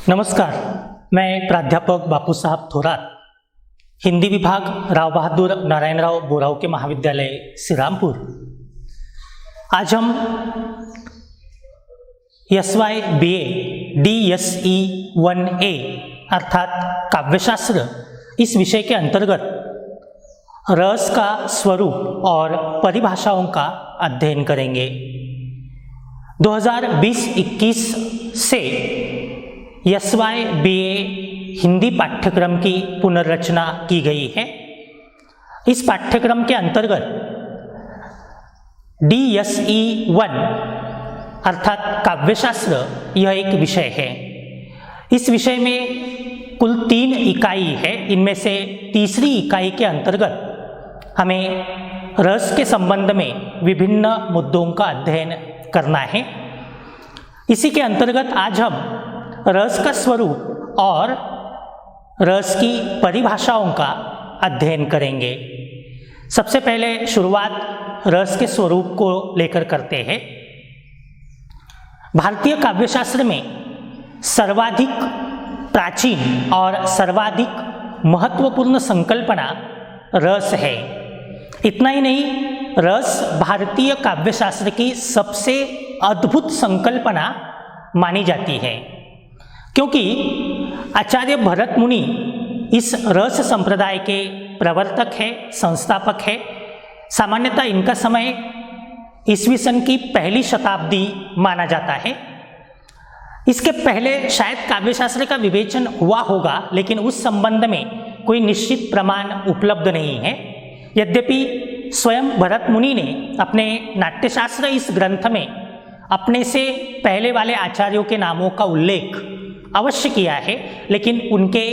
नमस्कार, मैं प्राध्यापक बापू साहब थोरात, हिंदी विभाग राव बहादुर नारायणराव बोरावके महाविद्यालय श्रीरामपुर। आज हम SY BA DSE 1A अर्थात काव्यशास्त्र इस विषय के अंतर्गत रस का स्वरूप और परिभाषाओं का अध्ययन करेंगे। 2020-21 से SY BA हिंदी पाठ्यक्रम की पुनर्रचना की गई है। इस पाठ्यक्रम के अंतर्गत DSE 1 अर्थात काव्यशास्त्र यह एक विषय है। इस विषय में कुल 3 इकाई है। इनमें से तीसरी इकाई के अंतर्गत हमें रस के संबंध में विभिन्न मुद्दों का अध्ययन करना है। इसी के अंतर्गत आज हम रस का स्वरूप और रस की परिभाषाओं का अध्ययन करेंगे। सबसे पहले शुरुआत रस के स्वरूप को लेकर करते हैं। भारतीय काव्यशास्त्र में सर्वाधिक प्राचीन और सर्वाधिक महत्वपूर्ण संकल्पना रस है। इतना ही नहीं, रस भारतीय काव्यशास्त्र की सबसे अद्भुत संकल्पना मानी जाती है, क्योंकि आचार्य भरत मुनि इस रस संप्रदाय के प्रवर्तक है, संस्थापक है। सामान्यतः इनका समय ईस्वी सन की पहली शताब्दी माना जाता है। इसके पहले शायद काव्यशास्त्र का विवेचन हुआ होगा, लेकिन उस संबंध में कोई निश्चित प्रमाण उपलब्ध नहीं है। यद्यपि स्वयं भरत मुनि ने अपने नाट्यशास्त्र इस ग्रंथ में अपने से पहले वाले आचार्यों के नामों का उल्लेख अवश्य किया है, लेकिन उनके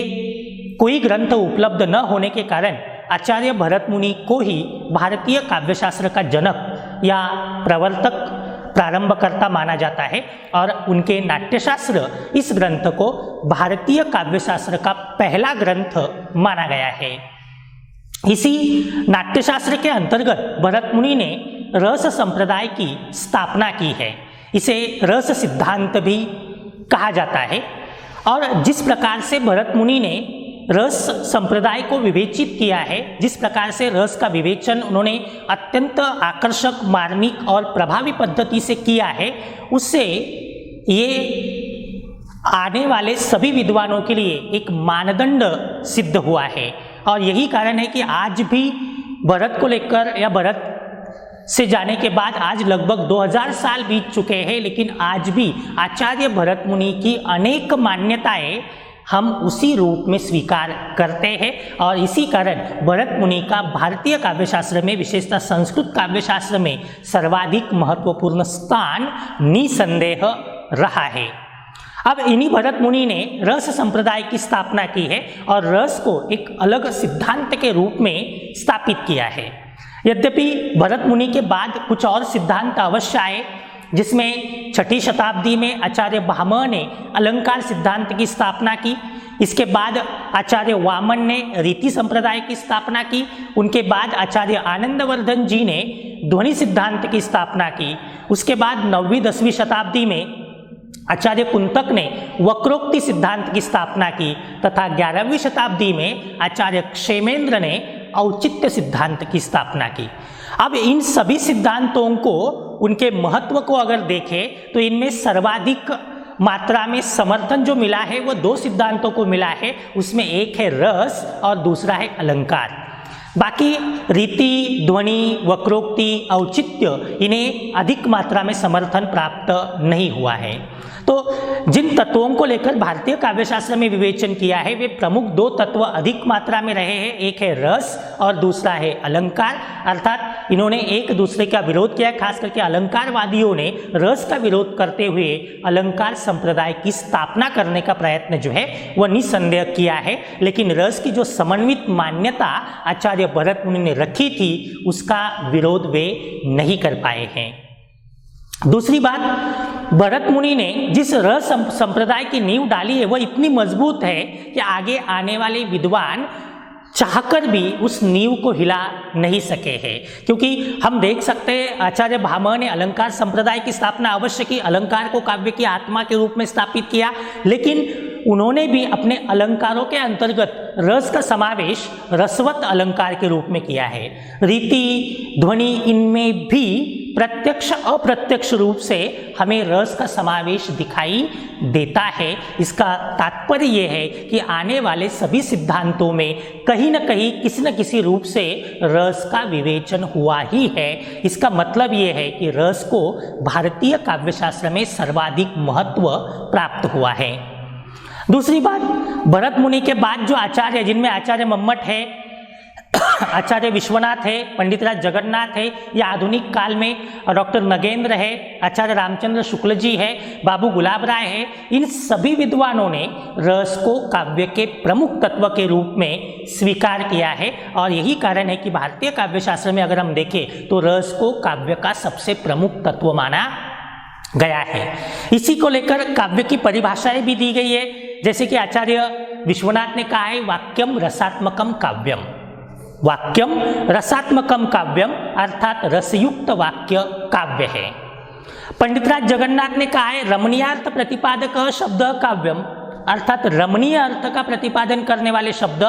कोई ग्रंथ उपलब्ध न होने के कारण आचार्य भरत मुनि को ही भारतीय काव्यशास्त्र का जनक या प्रवर्तक, प्रारंभकर्ता माना जाता है और उनके नाट्यशास्त्र इस ग्रंथ को भारतीय काव्यशास्त्र का पहला ग्रंथ माना गया है। इसी नाट्यशास्त्र के अंतर्गत भरत मुनि ने रस संप्रदाय की स्थापना की है। इसे रस सिद्धांत भी कहा जाता है। और जिस प्रकार से भरत मुनि ने रस संप्रदाय को विवेचित किया है, जिस प्रकार से रस का विवेचन उन्होंने अत्यंत आकर्षक, मार्मिक और प्रभावी पद्धति से किया है, उससे ये आने वाले सभी विद्वानों के लिए एक मानदंड सिद्ध हुआ है। और यही कारण है कि आज भी भरत को लेकर या भरत से जाने के बाद आज लगभग 2000 साल बीत चुके हैं, लेकिन आज भी आचार्य भरत मुनि की अनेक मान्यताएं हम उसी रूप में स्वीकार करते हैं। और इसी कारण भरत मुनि का भारतीय काव्यशास्त्र में, विशेषतः संस्कृत काव्यशास्त्र में सर्वाधिक महत्वपूर्ण स्थान निसंदेह रहा है। अब इन्हीं भरत मुनि ने रस संप्रदाय की स्थापना की है और रस को एक अलग सिद्धांत के रूप में स्थापित किया है। यद्यपि भरत मुनि के बाद कुछ और सिद्धांत अवश्य आए, जिसमें 6ठी शताब्दी में आचार्य भामह ने अलंकार सिद्धांत की स्थापना की। इसके बाद आचार्य वामन ने रीति संप्रदाय की स्थापना की। उनके बाद आचार्य आनंदवर्धन जी ने ध्वनि सिद्धांत की स्थापना की। उसके बाद 9वीं-10वीं शताब्दी में आचार्य कुंतक ने वक्रोक्ति सिद्धांत की स्थापना की तथा 11वीं शताब्दी में आचार्य क्षेमेंद्र ने औचित्य सिद्धांत की स्थापना की। अब इन सभी सिद्धांतों को, उनके महत्व को अगर देखें तो इनमें सर्वाधिक मात्रा में समर्थन जो मिला है वो 2 सिद्धांतों को मिला है। उसमें एक है रस और दूसरा है अलंकार। बाकी रीति, ध्वनि, वक्रोक्ति, औचित्य, इन्हें अधिक मात्रा में समर्थन प्राप्त नहीं हुआ है। तो जिन तत्वों को लेकर भारतीय काव्यशास्त्र में विवेचन किया है, वे प्रमुख 2 तत्व अधिक मात्रा में रहे हैं। एक है रस और दूसरा है अलंकार। अर्थात इन्होंने एक दूसरे का विरोध किया। खास करके अलंकारवादियों ने रस का विरोध करते हुए अलंकार संप्रदाय की स्थापना करने का प्रयत्न जो है वह निसंदेह किया है। लेकिन रस की जो समन्वित मान्यता आचार्य भरत मुनि ने रखी थी, उसका विरोध वे नहीं कर पाए हैं। दूसरी बात, भरत मुनि ने जिस रस संप्रदाय की नींव डाली है वह इतनी मजबूत है कि आगे आने वाले विद्वान चाहकर भी उस नींव को हिला नहीं सके हैं। क्योंकि हम देख सकते हैं आचार्य भामह ने अलंकार संप्रदाय की स्थापना अवश्य की, अलंकार को काव्य की आत्मा के रूप में स्थापित किया, लेकिन उन्होंने भी अपने अलंकारों के अंतर्गत रस का समावेश रसवत अलंकार के रूप में किया है। रीति, ध्वनि, इनमें भी प्रत्यक्ष अप्रत्यक्ष रूप से हमें रस का समावेश दिखाई देता है। इसका तात्पर्य यह है कि आने वाले सभी सिद्धांतों में कहीं न कहीं किसी न किसी रूप से रस का विवेचन हुआ ही है। इसका मतलब यह है कि रस को भारतीय काव्यशास्त्र में सर्वाधिक महत्व प्राप्त हुआ है। दूसरी बात, भरत मुनि के बाद जो आचार्य, जिनमें आचार्य मम्मट है, आचार्य विश्वनाथ है, पंडित राज जगन्नाथ है, या आधुनिक काल में डॉक्टर नगेंद्र है, आचार्य रामचंद्र शुक्ल जी है, बाबू गुलाब राय है, इन सभी विद्वानों ने रस को काव्य के प्रमुख तत्व के रूप में स्वीकार किया है। और यही कारण है कि भारतीय काव्यशास्त्र में अगर हम देखें तो रस को काव्य का सबसे प्रमुख तत्व माना गया है। इसी को लेकर काव्य की परिभाषाएं भी दी गई है, जैसे कि आचार्य विश्वनाथ ने कहा है वाक्यम रसात्मकम काव्यम। वाक्यम रसात्मकम काव्यम अर्थात रसयुक्त वाक्य काव्य है। पंडित राज जगन्नाथ ने कहा है रमणीयार्थ प्रतिपादक शब्द काव्यम, अर्थात रमणीय अर्थ का प्रतिपादन करने वाले शब्द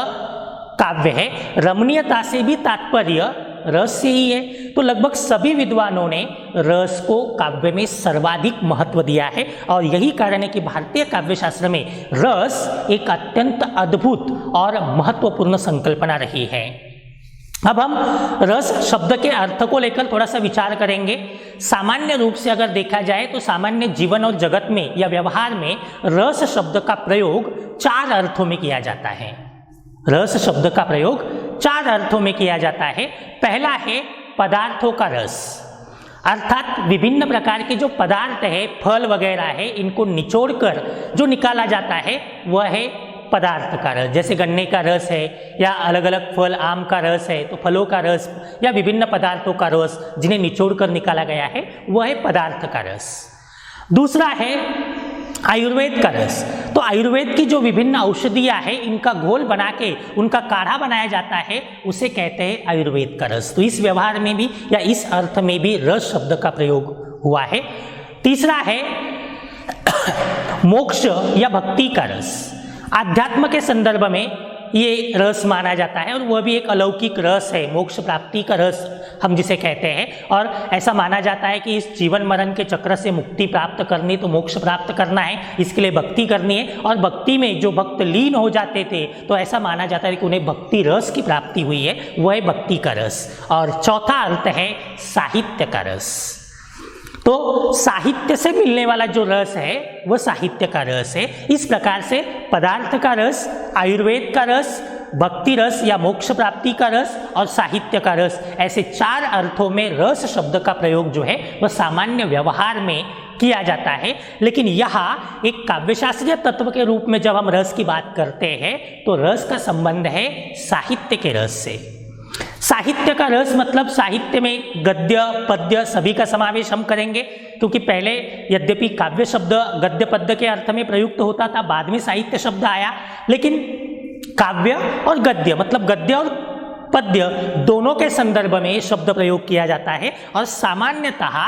काव्य है। रमणीयता से भी तात्पर्य रस से ही है। तो लगभग सभी विद्वानों ने रस को काव्य में सर्वाधिक महत्व दिया है, और यही कारण है कि भारतीय काव्यशास्त्र में रस एक अत्यंत अद्भुत और महत्वपूर्ण संकल्पना रही है। अब हम रस शब्द के अर्थ को लेकर थोड़ा सा विचार करेंगे। सामान्य रूप से अगर देखा जाए तो सामान्य जीवन और जगत में या व्यवहार में रस शब्द का प्रयोग 4 अर्थों में किया जाता है। रस शब्द का प्रयोग 4 अर्थों में किया जाता है। पहला है पदार्थों का रस, अर्थात विभिन्न प्रकार के जो पदार्थ है, फल वगैरह है, इनको निचोड़कर जो निकाला जाता है वह है पदार्थ का रस। जैसे गन्ने का रस है, या अलग अलग फल, आम का रस है तो फलों का रस, या विभिन्न पदार्थों का रस जिन्हें निचोड़कर निकाला गया है वह है पदार्थ का रस। दूसरा है आयुर्वेद का रस। तो आयुर्वेद की जो विभिन्न औषधियाँ हैं इनका घोल बना के उनका काढ़ा बनाया जाता है, उसे कहते हैं आयुर्वेद का रस। तो इस व्यवहार में भी या इस अर्थ में भी रस शब्द का प्रयोग हुआ है। तीसरा है मोक्ष या भक्ति का रस। आध्यात्म के संदर्भ में ये रस माना जाता है, और वह भी एक अलौकिक रस है, मोक्ष प्राप्ति का रस हम जिसे कहते हैं। और ऐसा माना जाता है कि इस जीवन मरण के चक्र से मुक्ति प्राप्त करनी, तो मोक्ष प्राप्त करना है, इसके लिए भक्ति करनी है। और भक्ति में जो भक्त लीन हो जाते थे तो ऐसा माना जाता है कि उन्हें भक्ति रस की प्राप्ति हुई है, वह है भक्ति का रस। और चौथा अर्थ है साहित्य का रस। तो साहित्य से मिलने वाला जो रस है वह साहित्य का रस है। इस प्रकार से पदार्थ का रस, आयुर्वेद का रस, भक्ति रस या मोक्ष प्राप्ति का रस और साहित्य का रस, ऐसे 4 अर्थों में रस शब्द का प्रयोग जो है वह सामान्य व्यवहार में किया जाता है। लेकिन यहाँ एक काव्यशास्त्रीय तत्व के रूप में जब हम रस की बात करते हैं तो रस का संबंध है साहित्य के रस से। साहित्य का रस मतलब साहित्य में गद्य पद्य सभी का समावेश हम करेंगे, क्योंकि पहले यद्यपि काव्य शब्द गद्य पद्य के अर्थ में प्रयुक्त होता था, बाद में साहित्य शब्द आया, लेकिन काव्य और गद्य मतलब गद्य और पद्य दोनों के संदर्भ में शब्द प्रयोग किया जाता है। और सामान्यतः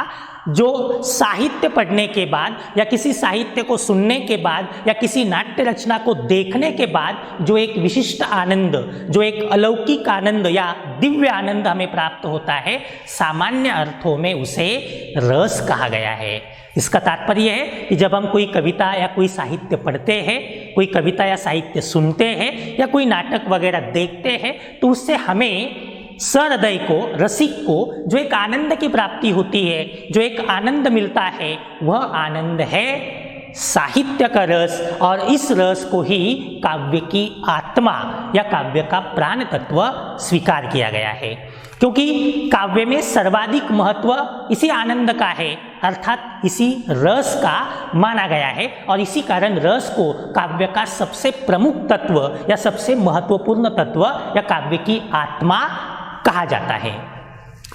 जो साहित्य पढ़ने के बाद या किसी साहित्य को सुनने के बाद या किसी नाट्य रचना को देखने के बाद जो एक विशिष्ट आनंद, जो एक अलौकिक आनंद या दिव्य आनंद हमें प्राप्त होता है, सामान्य अर्थों में उसे रस कहा गया है। इसका तात्पर्य है कि जब हम कोई कविता या कोई साहित्य पढ़ते हैं, कोई कविता या साहित्य सुनते हैं या कोई नाटक वगैरह देखते हैं, तो उससे हमें सहृदय को, रसिक को जो एक आनंद की प्राप्ति होती है, जो एक आनंद मिलता है, वह आनंद है साहित्य का रस। और इस रस को ही काव्य की आत्मा या काव्य का प्राण तत्व स्वीकार किया गया है, क्योंकि काव्य में सर्वाधिक महत्व इसी आनंद का है, अर्थात इसी रस का माना गया है। और इसी कारण रस को काव्य का सबसे प्रमुख तत्व या सबसे महत्वपूर्ण तत्व या काव्य की आत्मा कहा जाता है।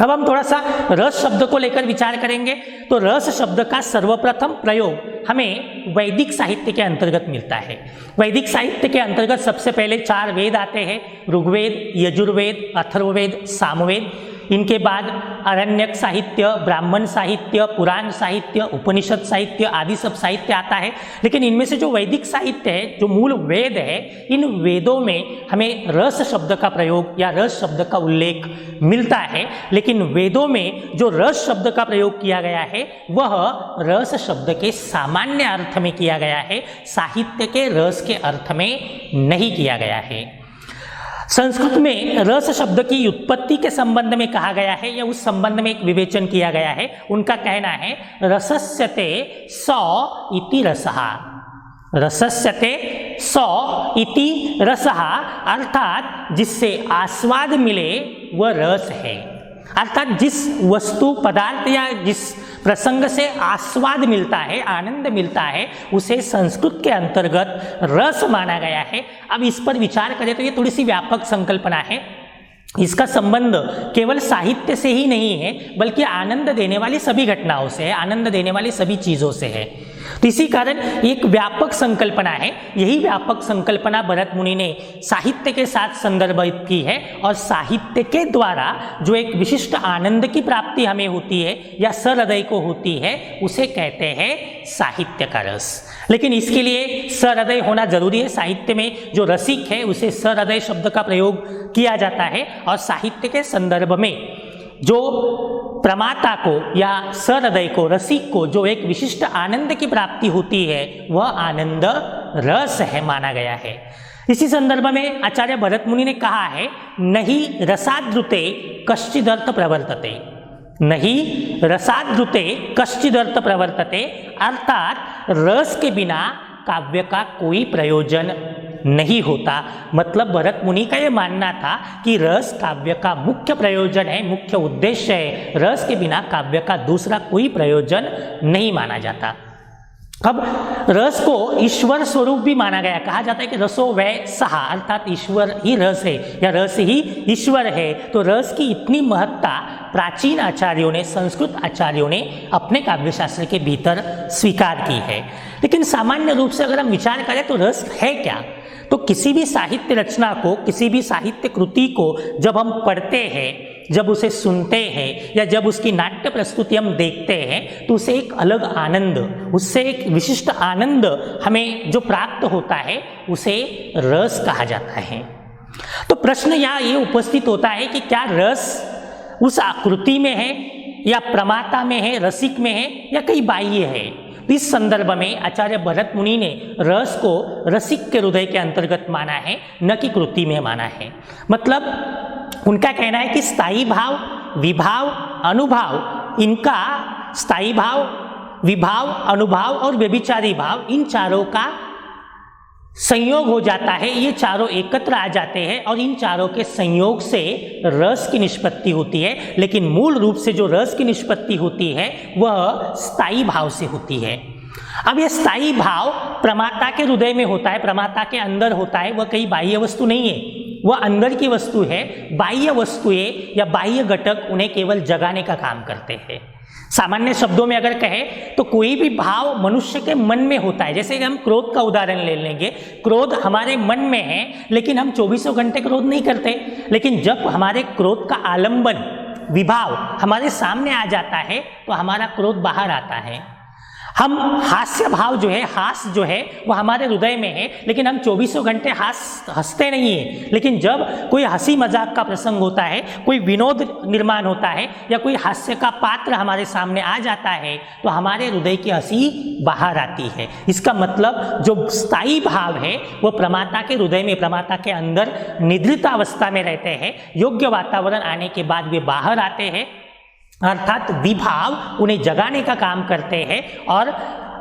अब हम थोड़ा सा रस शब्द को लेकर विचार करेंगे। तो रस शब्द का सर्वप्रथम प्रयोग हमें वैदिक साहित्य के अंतर्गत मिलता है। वैदिक साहित्य के अंतर्गत सबसे पहले 4 वेद आते हैं, ऋग्वेद, यजुर्वेद, अथर्ववेद, सामवेद। इनके बाद आरण्यक साहित्य, ब्राह्मण साहित्य, पुराण साहित्य, उपनिषद साहित्य आदि सब साहित्य आता है। लेकिन इनमें से जो वैदिक साहित्य है, जो मूल वेद है, इन वेदों में हमें रस शब्द का प्रयोग या रस शब्द का उल्लेख मिलता है। लेकिन वेदों में जो रस शब्द का प्रयोग किया गया है वह रस शब्द के सामान्य अर्थ में किया गया है, साहित्य के रस के अर्थ में नहीं किया गया है। संस्कृत में रस शब्द की उत्पत्ति के संबंध में कहा गया है या उस संबंध में एक विवेचन किया गया है। उनका कहना है रसस्यते स इति रसः, रसस्यते स इति रसः, अर्थात जिससे आस्वाद मिले वह रस है। अर्थात जिस वस्तु पदार्थ या जिस प्रसंग से आस्वाद मिलता है, आनंद मिलता है, उसे संस्कृत के अंतर्गत रस माना गया है। अब इस पर विचार करें तो ये थोड़ी सी व्यापक संकल्पना है। इसका संबंध केवल साहित्य से ही नहीं है, बल्कि आनंद देने वाली सभी घटनाओं से है, आनंद देने वाली सभी चीज़ों से है। तो इसी कारण एक व्यापक संकल्पना है। यही व्यापक संकल्पना भरत मुनि ने साहित्य के साथ संदर्भित की है और साहित्य के द्वारा जो एक विशिष्ट आनंद की प्राप्ति हमें होती है या सहृदय को होती है, उसे कहते हैं साहित्य का रस। लेकिन इसके लिए सहृदय होना जरूरी है। साहित्य में जो रसिक है उसे सहृदय शब्द का प्रयोग किया जाता है और साहित्य के संदर्भ में जो प्रमाता को या सहृदय को, रसिक को जो एक विशिष्ट आनंद की प्राप्ति होती है वह आनंद रस है माना गया है। इसी संदर्भ में आचार्य भरत मुनि ने कहा है नहीं रसाद्रुते कश्चिदर्थ प्रवर्तते, नहीं रसाद्रुते कश्चिदर्थ प्रवर्तते, अर्थात रस के बिना काव्य का कोई प्रयोजन नहीं होता। मतलब भरत मुनि का यह मानना था कि रस काव्य का मुख्य प्रयोजन है, मुख्य उद्देश्य है। रस के बिना काव्य का दूसरा कोई प्रयोजन नहीं माना जाता। अब रस को ईश्वर स्वरूप भी माना गया। कहा जाता है कि रसो वै सहा, अर्थात ईश्वर ही रस है या रस ही ईश्वर है। तो रस की इतनी महत्ता प्राचीन आचार्यों ने, संस्कृत आचार्यों ने अपने काव्यशास्त्र के भीतर स्वीकार की है। लेकिन सामान्य रूप से अगर हम विचार करें तो रस है क्या? तो किसी भी साहित्य रचना को, किसी भी साहित्य कृति को जब हम पढ़ते हैं, जब उसे सुनते हैं या जब उसकी नाट्य प्रस्तुति हम देखते हैं तो उसे एक अलग आनंद, उससे एक विशिष्ट आनंद हमें जो प्राप्त होता है उसे रस कहा जाता है। तो प्रश्न यहाँ ये उपस्थित होता है कि क्या रस उस आकृति में है या प्रमाता में है, रसिक में है या कहीं बाह्य है? इस संदर्भ में आचार्य भरत मुनि ने रस को रसिक के हृदय के अंतर्गत माना है, न कि कृति में माना है। मतलब उनका कहना है कि स्थायी भाव, विभाव, अनुभाव, इनका स्थायी भाव, विभाव, अनुभाव और व्यभिचारी भाव, इन चारों का संयोग हो जाता है। ये चारों एकत्र आ जाते हैं और इन चारों के संयोग से रस की निष्पत्ति होती है। लेकिन मूल रूप से जो रस की निष्पत्ति होती है वह स्थायी भाव से होती है। अब यह स्थायी भाव प्रमाता के हृदय में होता है, प्रमाता के अंदर होता है। वह कहीं बाह्य वस्तु नहीं है, वह अंदर की वस्तु है। बाह्य वस्तुएं या बाह्य घटक उन्हें केवल जगाने का काम करते हैं। सामान्य शब्दों में अगर कहें तो कोई भी भाव मनुष्य के मन में होता है। जैसे कि हम क्रोध का उदाहरण ले लेंगे, क्रोध हमारे मन में है लेकिन हम 24 घंटे क्रोध नहीं करते। लेकिन जब हमारे क्रोध का आलंबन, विभाव हमारे सामने आ जाता है तो हमारा क्रोध बाहर आता है। हम हास्य भाव जो है, हास जो है वह हमारे हृदय में है, लेकिन हम 24 घंटे हंसते नहीं है। लेकिन जब कोई हंसी मजाक का प्रसंग होता है, कोई विनोद निर्माण होता है या कोई हास्य का पात्र हमारे सामने आ जाता है तो हमारे हृदय की हंसी बाहर आती है। इसका मतलब जो स्थायी भाव है वह प्रमाता के हृदय में, प्रमाता के अंदर निद्रित अवस्था में रहते हैं। योग्य वातावरण आने के बाद वे बाहर आते हैं, अर्थात विभाव उन्हें जगाने का काम करते हैं और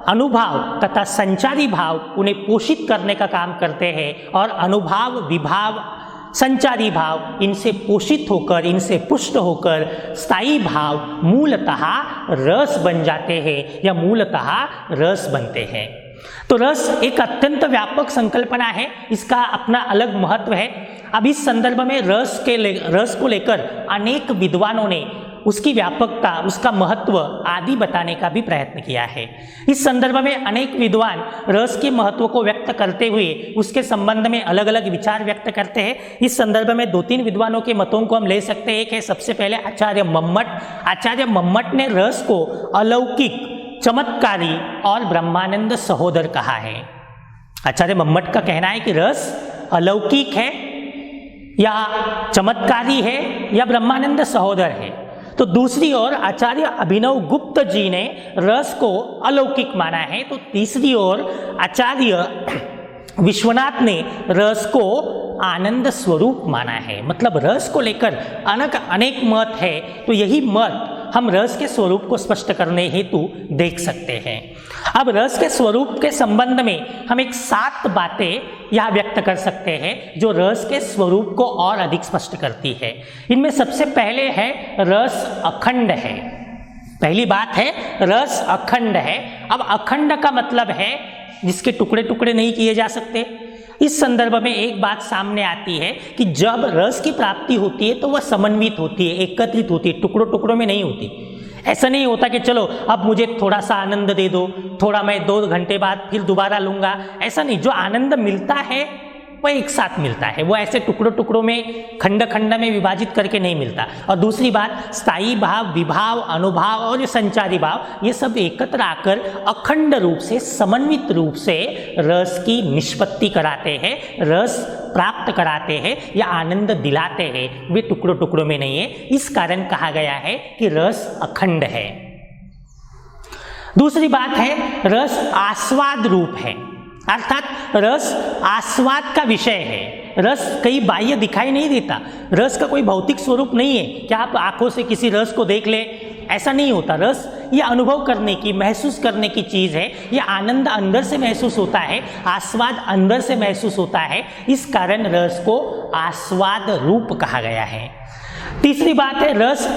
अनुभाव तथा संचारी भाव उन्हें पोषित करने का काम करते हैं। और अनुभाव, विभाव, संचारी भाव इनसे पोषित होकर, इनसे पुष्ट होकर स्थायी भाव मूलतः रस बन जाते हैं या मूलतः रस बनते हैं। तो रस एक अत्यंत व्यापक संकल्पना है, इसका अपना अलग महत्व है। अब इस संदर्भ में रस को लेकर अनेक विद्वानों ने उसकी व्यापकता, उसका महत्व आदि बताने का भी प्रयत्न किया है। इस संदर्भ में अनेक विद्वान रस के महत्व को व्यक्त करते हुए उसके संबंध में अलग अलग विचार व्यक्त करते हैं। इस संदर्भ में 2-3 विद्वानों के मतों को हम ले सकते हैं। एक है सबसे पहले आचार्य मम्मट। आचार्य मम्मट ने रस को अलौकिक, चमत्कारी और ब्रह्मानंद सहोदर कहा है। आचार्य मम्मट का कहना है कि रस अलौकिक है या चमत्कारी है या ब्रह्मानंद सहोदर है। तो दूसरी ओर आचार्य अभिनव गुप्त जी ने रस को अलौकिक माना है। तो तीसरी ओर आचार्य विश्वनाथ ने रस को आनंद स्वरूप माना है। मतलब रस को लेकर अनेक मत है, तो यही मत हम रस के स्वरूप को स्पष्ट करने हेतु देख सकते हैं। अब रस के स्वरूप के संबंध में हम एक 7 बातें यहाँ व्यक्त कर सकते हैं जो रस के स्वरूप को और अधिक स्पष्ट करती है। इनमें सबसे पहले है रस अखंड है। पहली बात है रस अखंड है। अब अखंड का मतलब है जिसके टुकड़े टुकड़े नहीं किए जा सकते। इस संदर्भ में एक बात सामने आती है कि जब रस की प्राप्ति होती है तो वह समन्वित होती है, एकत्रित होती है, टुकड़ों टुकड़ों में नहीं होती। ऐसा नहीं होता कि चलो अब मुझे थोड़ा सा आनंद दे दो, थोड़ा मैं 2 घंटे बाद फिर दोबारा लूँगा, ऐसा नहीं। जो आनंद मिलता है वह एक साथ मिलता है, वो ऐसे टुकड़ों टुकड़ों में, खंड खंड में विभाजित करके नहीं मिलता। और दूसरी बात, स्थायी भाव, विभाव, अनुभाव और संचारी भाव, ये सब एकत्र आकर अखंड रूप से, समन्वित रूप से रस की निष्पत्ति कराते हैं, रस प्राप्त कराते हैं या आनंद दिलाते हैं। वे टुकड़ों टुकड़ों में नहीं है। इस कारण कहा गया है कि रस अखंड है। दूसरी बात है रस आस्वाद रूप है, अर्थात रस आस्वाद का विषय है। रस कहीं बाह्य दिखाई नहीं देता। रस का कोई भौतिक स्वरूप नहीं है कि आप आंखों से किसी रस को देख ले, ऐसा नहीं होता। रस ये अनुभव करने की, महसूस करने की चीज़ है। ये आनंद अंदर से महसूस होता है, आस्वाद अंदर से महसूस होता है। इस कारण रस को आस्वाद रूप कहा गया है। तीसरी बात है रस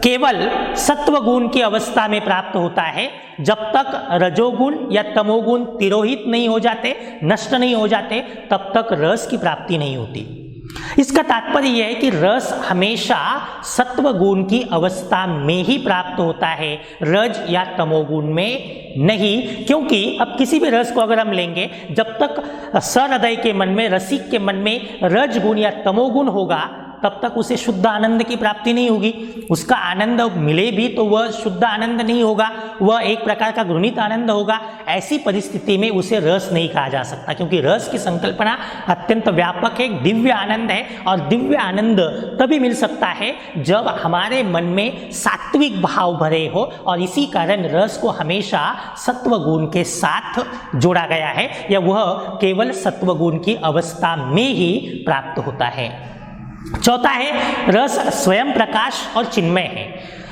केवल सत्व गुण की अवस्था में प्राप्त होता है। जब तक रजोगुण या तमोगुण तिरोहित नहीं हो जाते, नष्ट नहीं हो जाते, तब तक रस की प्राप्ति नहीं होती। इसका तात्पर्य यह है कि रस हमेशा सत्व गुण की अवस्था में ही प्राप्त होता है, रज या तमोगुण में नहीं। क्योंकि अब किसी भी रस को अगर हम लेंगे, जब तक सहृदय के मन में, रसिक के मन में रज गुण या तमोगुण होगा, तब तक उसे शुद्ध आनंद की प्राप्ति नहीं होगी। उसका आनंद मिले भी तो वह शुद्ध आनंद नहीं होगा, वह एक प्रकार का घृणित आनंद होगा। ऐसी परिस्थिति में उसे रस नहीं कहा जा सकता, क्योंकि रस की संकल्पना अत्यंत व्यापक है, दिव्य आनंद है। और दिव्य आनंद तभी मिल सकता है जब हमारे मन में सात्विक भाव भरे हो, और इसी कारण रस को हमेशा सत्व गुण के साथ जोड़ा गया है, या वह केवल सत्व गुण की अवस्था में ही प्राप्त होता है। चौथा है रस स्वयं प्रकाश और चिन्मय है।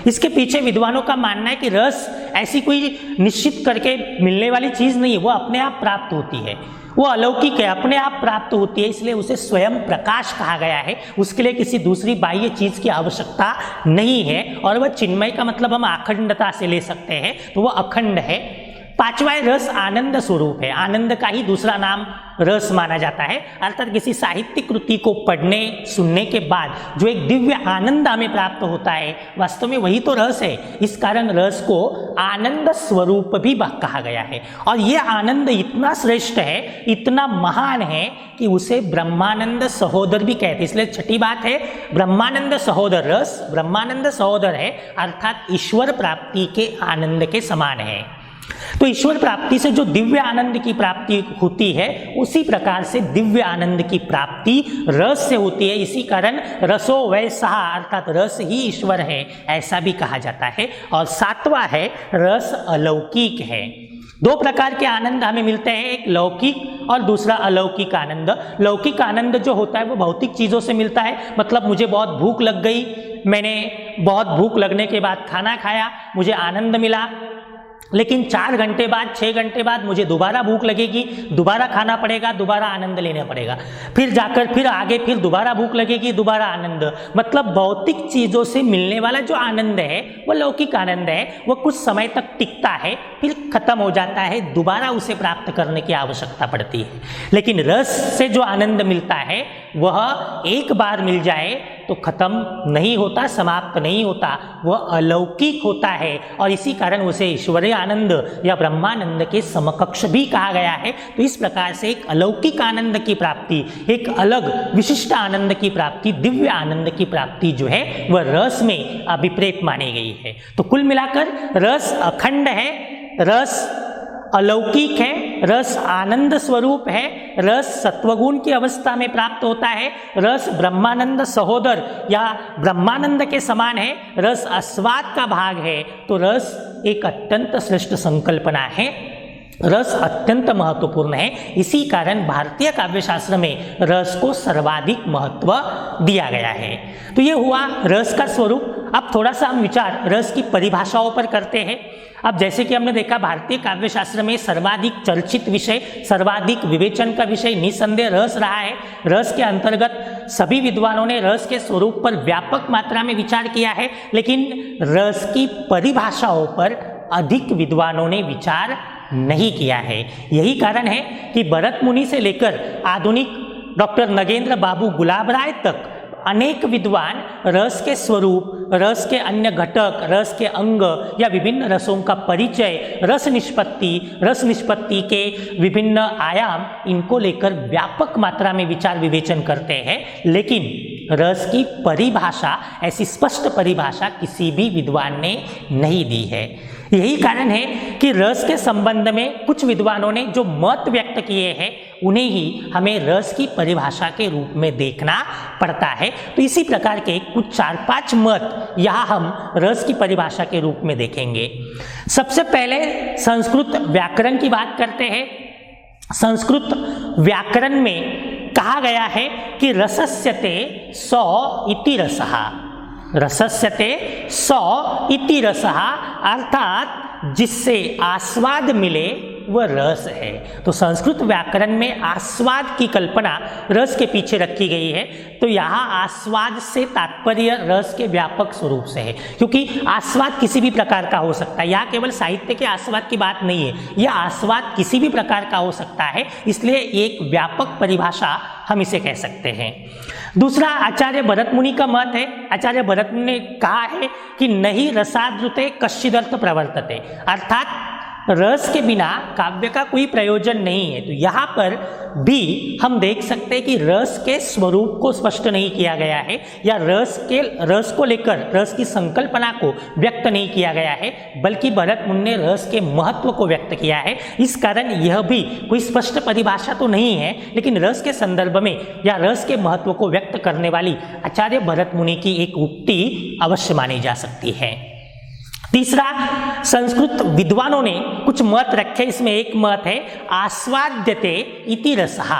इसके पीछे विद्वानों का मानना है कि रस ऐसी कोई निश्चित करके मिलने वाली चीज़ नहीं है, वो अपने आप प्राप्त होती है, वो अलौकिक है, अपने आप प्राप्त होती है, इसलिए उसे स्वयं प्रकाश कहा गया है। उसके लिए किसी दूसरी बाह्य चीज़ की आवश्यकता नहीं है। और वह चिन्मय का मतलब हम अखंडता से ले सकते हैं, तो वह अखंड है। पांचवा रस आनंद स्वरूप है। आनंद का ही दूसरा नाम रस माना जाता है। अर्थात किसी साहित्यिक कृति को पढ़ने सुनने के बाद जो एक दिव्य आनंद हमें प्राप्त होता है, वास्तव में वही तो रस है। इस कारण रस को आनंद स्वरूप भी कहा गया है। और यह आनंद इतना श्रेष्ठ है, इतना महान है कि उसे ब्रह्मानंद सहोदर भी कहते हैं। इसलिए छठी बात है ब्रह्मानंद सहोदर। रस ब्रह्मानंद सहोदर है, अर्थात ईश्वर प्राप्ति के आनंद के समान है। तो ईश्वर प्राप्ति से जो दिव्य आनंद की प्राप्ति होती है, उसी प्रकार से दिव्य आनंद की प्राप्ति रस से होती है। इसी कारण रसो वैसा, अर्थात रस ही ईश्वर है, ऐसा भी कहा जाता है। और सातवां है रस अलौकिक है। 2 प्रकार के आनंद हमें मिलते हैं, एक लौकिक और दूसरा अलौकिक आनंद। लौकिक आनंद जो होता है वो भौतिक चीज़ों से मिलता है। मतलब मुझे बहुत भूख लग गई, मैंने बहुत भूख लगने के बाद खाना खाया, मुझे आनंद मिला। लेकिन 4 घंटे बाद, 6 घंटे बाद मुझे दोबारा भूख लगेगी, दोबारा खाना पड़ेगा, दोबारा आनंद लेना पड़ेगा। फिर जाकर फिर आगे फिर दोबारा भूख लगेगी, दोबारा आनंद। मतलब भौतिक चीज़ों से मिलने वाला जो आनंद है वह लौकिक आनंद है। वह कुछ समय तक टिकता है, फिर खत्म हो जाता है, दोबारा उसे प्राप्त करने की आवश्यकता पड़ती है। लेकिन रस से जो आनंद मिलता है वह एक बार मिल जाए तो खत्म नहीं होता, समाप्त नहीं होता, वह अलौकिक होता है और इसी कारण उसे ईश्वरीय आनंद या ब्रह्मानंद के समकक्ष भी कहा गया है। तो इस प्रकार से एक अलौकिक आनंद की प्राप्ति, एक अलग विशिष्ट आनंद की प्राप्ति, दिव्य आनंद की प्राप्ति जो है वह रस में अभिप्रेत मानी गई है। तो कुल मिलाकर रस अखंड है, रस अलौकिक है, रस आनंद स्वरूप है, रस सत्वगुण की अवस्था में प्राप्त होता है, रस ब्रह्मानंद सहोदर या ब्रह्मानंद के समान है, रस आस्वाद का भाग है। तो रस एक अत्यंत श्रेष्ठ संकल्पना है, रस अत्यंत महत्वपूर्ण है। इसी कारण भारतीय काव्यशास्त्र में रस को सर्वाधिक महत्व दिया गया है। तो ये हुआ रस का स्वरूप। अब थोड़ा सा हम विचार रस की परिभाषाओं पर करते हैं। अब जैसे कि हमने देखा भारतीय काव्यशास्त्र में सर्वाधिक चर्चित विषय, सर्वाधिक विवेचन का विषय निसंदेह रस रहा है। रस के अंतर्गत सभी विद्वानों ने रस के स्वरूप पर व्यापक मात्रा में विचार किया है, लेकिन रस की परिभाषाओं पर अधिक विद्वानों ने विचार नहीं किया है। यही कारण है कि भरत मुनि से लेकर आधुनिक डॉक्टर नगेंद्र बाबू गुलाबराय तक अनेक विद्वान रस के स्वरूप, रस के अन्य घटक, रस के अंग या विभिन्न रसों का परिचय, रस निष्पत्ति के विभिन्न आयाम, इनको लेकर व्यापक मात्रा में विचार विवेचन करते हैं, लेकिन रस की परिभाषा, ऐसी स्पष्ट परिभाषा किसी भी विद्वान ने नहीं दी है। यही कारण है कि रस के संबंध में कुछ विद्वानों ने जो मत व्यक्त किए हैं उन्हें ही हमें रस की परिभाषा के रूप में देखना पड़ता है। तो इसी प्रकार के कुछ 4-5 मत यहाँ हम रस की परिभाषा के रूप में देखेंगे। सबसे पहले संस्कृत व्याकरण की बात करते हैं। संस्कृत व्याकरण में कहा गया है कि रसस्यते सौ इति रसः, रसस्यते सौ इति रसः, अर्थात जिससे आस्वाद मिले वह रस है। तो संस्कृत व्याकरण में आस्वाद की कल्पना रस के पीछे रखी गई है। तो यहाँ आस्वाद से तात्पर्य रस के व्यापक स्वरूप से है, क्योंकि आस्वाद किसी भी प्रकार का हो सकता है। यहाँ केवल साहित्य के आस्वाद की बात नहीं है, यह आस्वाद किसी भी प्रकार का हो सकता है, इसलिए एक व्यापक परिभाषा हम इसे कह सकते हैं। दूसरा आचार्य भरत मुनि का मत है। आचार्य भरत मुनि ने कहा है कि नहीं रसादृते कश्चिदर्थ प्रवर्तते, अर्थात रस के बिना काव्य का कोई प्रयोजन नहीं है। तो यहाँ पर भी हम देख सकते हैं कि रस के स्वरूप को स्पष्ट नहीं किया गया है, या रस को लेकर रस की संकल्पना को व्यक्त नहीं किया गया है, बल्कि भरत मुनि ने रस के महत्व को व्यक्त किया है। इस कारण यह भी कोई स्पष्ट परिभाषा तो नहीं है, लेकिन रस के संदर्भ में या रस के महत्व को व्यक्त करने वाली आचार्य भरत मुनि की एक उक्ति अवश्य मानी जा सकती है। तीसरा, संस्कृत विद्वानों ने कुछ मत रखे। इसमें एक मत है आस्वाद्यते इति रसः,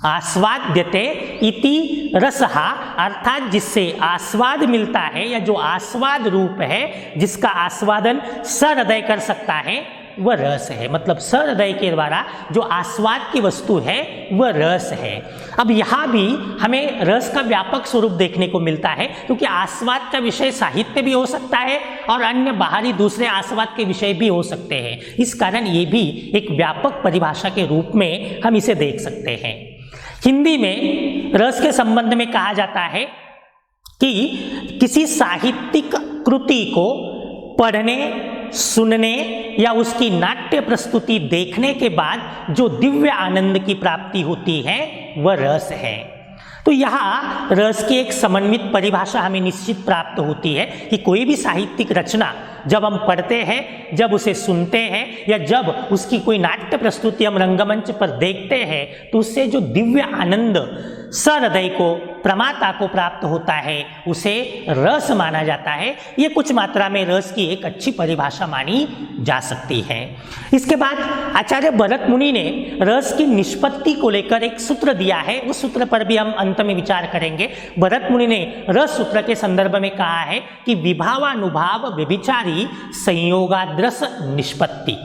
आस्वाद्यते इति रसः, अर्थात जिससे आस्वाद मिलता है या जो आस्वाद रूप है, जिसका आस्वादन सहृदय कर सकता है, वह रस है। मतलब सहृदय के द्वारा जो आस्वाद की वस्तु है वह रस है। अब यहाँ भी हमें रस का व्यापक स्वरूप देखने को मिलता है, क्योंकि आस्वाद का विषय साहित्य भी हो सकता है और अन्य बाहरी दूसरे आस्वाद के विषय भी हो सकते हैं। इस कारण ये भी एक व्यापक परिभाषा के रूप में हम इसे देख सकते हैं। हिंदी में रस के संबंध में कहा जाता है कि किसी साहित्यिक कृति को पढ़ने, सुनने या उसकी नाट्य प्रस्तुति देखने के बाद जो दिव्य आनंद की प्राप्ति होती है वह रस है। तो यहाँ रस की एक समन्वित परिभाषा हमें निश्चित प्राप्त होती है कि कोई भी साहित्यिक रचना जब हम पढ़ते हैं, जब उसे सुनते हैं या जब उसकी कोई नाट्य प्रस्तुति हम रंगमंच पर देखते हैं, तो उससे जो दिव्य आनंद सहृदय को, प्रमाता को प्राप्त होता है, उसे रस माना जाता है। ये कुछ मात्रा में रस की एक अच्छी परिभाषा मानी जा सकती है। इसके बाद आचार्य भरत मुनि ने रस की निष्पत्ति को लेकर एक सूत्र दिया है, उस सूत्र पर भी हम अंत में विचार करेंगे। भरत मुनि ने रस सूत्र के संदर्भ में कहा है कि विभावानुभाव व्यभिचारी संयोगाद्रस निष्पत्ति,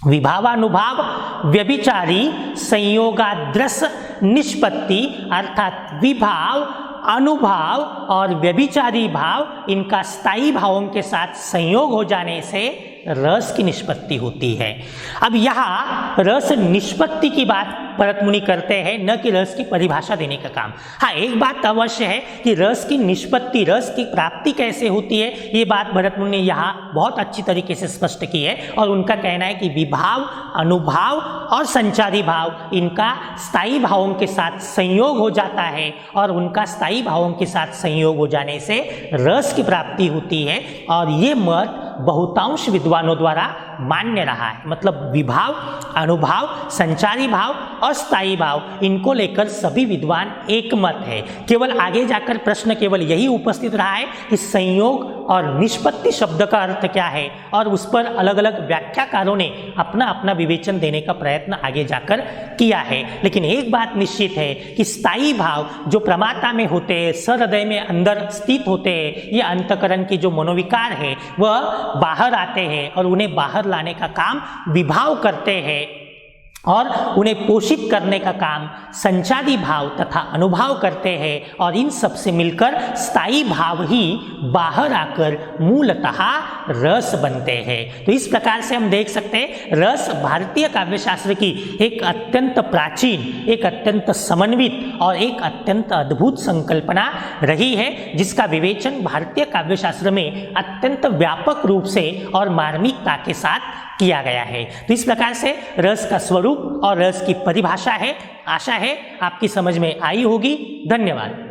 विभावानुभाव व्यभिचारी संयोगाद्रस निष्पत्ति, अर्थात विभाव, अनुभाव और व्यभिचारी भाव, इनका स्थायी भावों के साथ संयोग हो जाने से रस की निष्पत्ति होती है। अब यहाँ रस निष्पत्ति की बात भरत मुनि करते हैं, न कि रस की परिभाषा देने का काम। हाँ, एक बात अवश्य है कि रस की निष्पत्ति, रस की प्राप्ति कैसे होती है, ये बात भरत मुनि ने यहाँ बहुत अच्छी तरीके से स्पष्ट की है। और उनका कहना है कि विभाव, अनुभाव और संचारी भाव, इनका स्थायी भावों के साथ संयोग हो जाता है और उनका स्थायी भावों के साथ संयोग हो जाने से रस की प्राप्ति होती है। और ये मत बहुतांश विद्वानों द्वारा मान्य रहा है। मतलब विभाव, अनुभाव, संचारी भाव और स्थायी भाव, इनको लेकर सभी विद्वान एक मत है। केवल आगे जाकर प्रश्न केवल यही उपस्थित रहा है कि संयोग और निष्पत्ति शब्द का अर्थ क्या है, और उस पर अलग अलग व्याख्याकारों ने अपना अपना विवेचन देने का प्रयत्न आगे जाकर किया है। लेकिन एक बात निश्चित है कि स्थायी भाव जो प्रमाता में होते हैं, सहृदय में अंदर स्थित होते हैं, ये अंतकरण की जो मनोविकार है वह बाहर आते हैं और उन्हें बाहर लाने का काम विभाव करते हैं और उन्हें पोषित करने का काम संचारी भाव तथा अनुभाव करते हैं। और इन सब से मिलकर स्थायी भाव ही बाहर आकर मूलतः रस बनते हैं। तो इस प्रकार से हम देख सकते हैं रस भारतीय काव्यशास्त्र की एक अत्यंत प्राचीन, एक अत्यंत समन्वित और एक अत्यंत अद्भुत संकल्पना रही है, जिसका विवेचन भारतीय काव्यशास्त्र में अत्यंत व्यापक रूप से और मार्मिकता के साथ किया गया है। तो इस प्रकार से रस का स्वरूप और रस की परिभाषा है। आशा है आपकी समझ में आई होगी। धन्यवाद।